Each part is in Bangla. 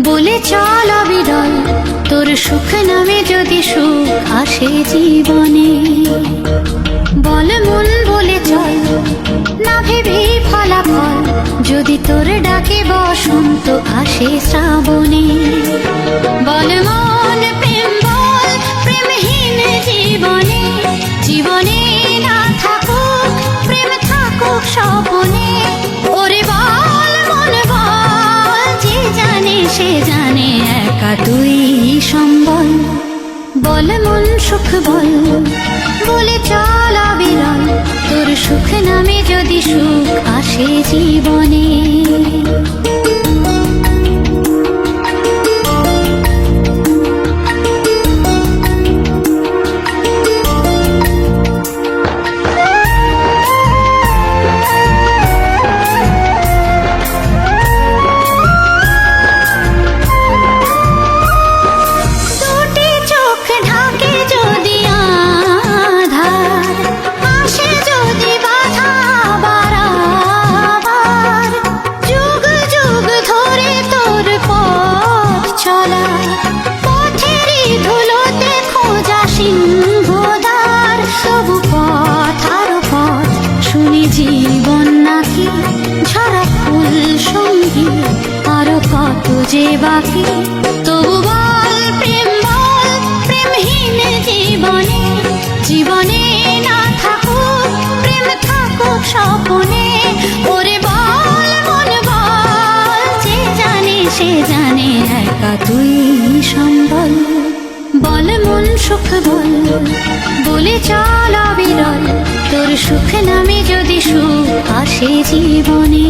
বলে চল অবিরল, তোর সুখ নামে যদি সুখ আসে জীবনে। বল মন বলে চল, না ভেবে ফলাফল, যদি তোর ডাকে বসন্ত আসে শ্রাবণে। বল মন প্রেম বল, প্রেমহীন জীবনে, জীবনে না থাকুক প্রেম, থাকুক স্বপনে। ওরে বল মন বল, যে জানে সে জানে একা তুই সম্বল। বল মন সুখ বল, বলে চল অবিরল, তোর সুখ নামে যদি সুখ আসে জীবনে। জীবন নাকি ঝরা ফুল সঙ্গী, আরো কত যে বাকি। তবু বল প্রেম বল, প্রেমহীন জীবনে, জীবনে না থাকুক প্রেম, থাকুক স্বপনে। ওরে বল মন বল, যে জানে সে জানে একা তুই সম্বল। বল মন সুখ বল, বলে চল অবিরল, তোর সুখ নামে যদি সুখ আসে জীবনে।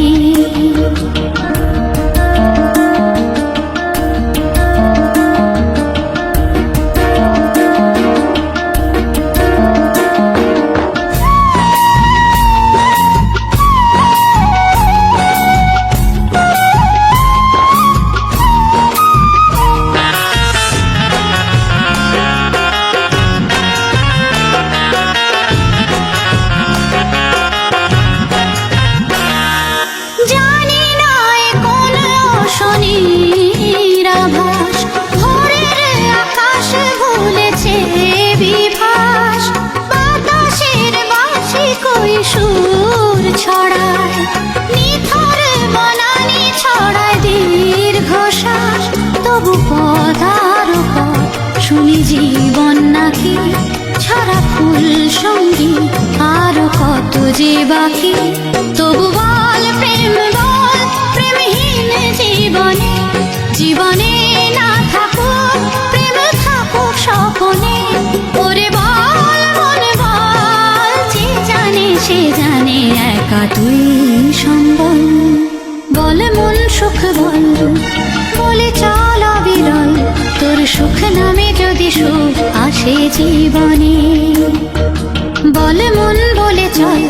সুর ছড়ায় নিথর বনানি, ছড়ায় দীর্ঘশ্বাস, তবু পদার পথ শুনি জীবন নাকি ছড়া ফুল সঙ্গী, আরো কত যে বাকি। তবু বল প্রেম বল, প্রেমহীন জীবনে, জীবনে না থাকুক প্রেম, থাকুক স্বপনে। ওরে বল মন বল, যে জানে সে জানে একা তুই সম্বল। বল মন সুখ বল, বলে চল অবিরল, তোর সুখ নামে যদি সুখ আসে জীবনে। বল মন বলে চল,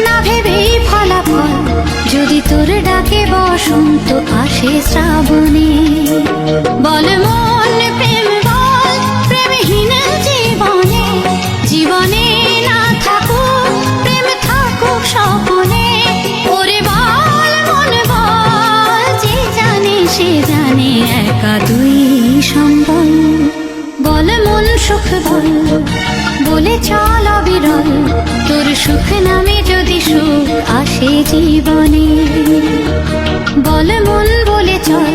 না ভেবেই ফলাফল, যদি তোর ডাকে বসন্ত আসে শ্রাবণে। বল মন প্রেম বল, প্রেমহীন জীবনে, জীবনে না থাকুক প্রেম, থাকুক স্বপনে। ওরে বল মন বল, যে জানে সে জানে একা তুই সম্বল। বল মন সুখ বল, বলে চল অবিরল, তোর সুখ নামে যদি সুখ আসে জীবনে। বল মন বলে চল,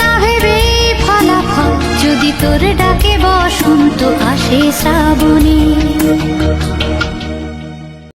না ভেবে ফলাফল, যদি তোর ডাকে বসন্ত আসে শ্রাবণে।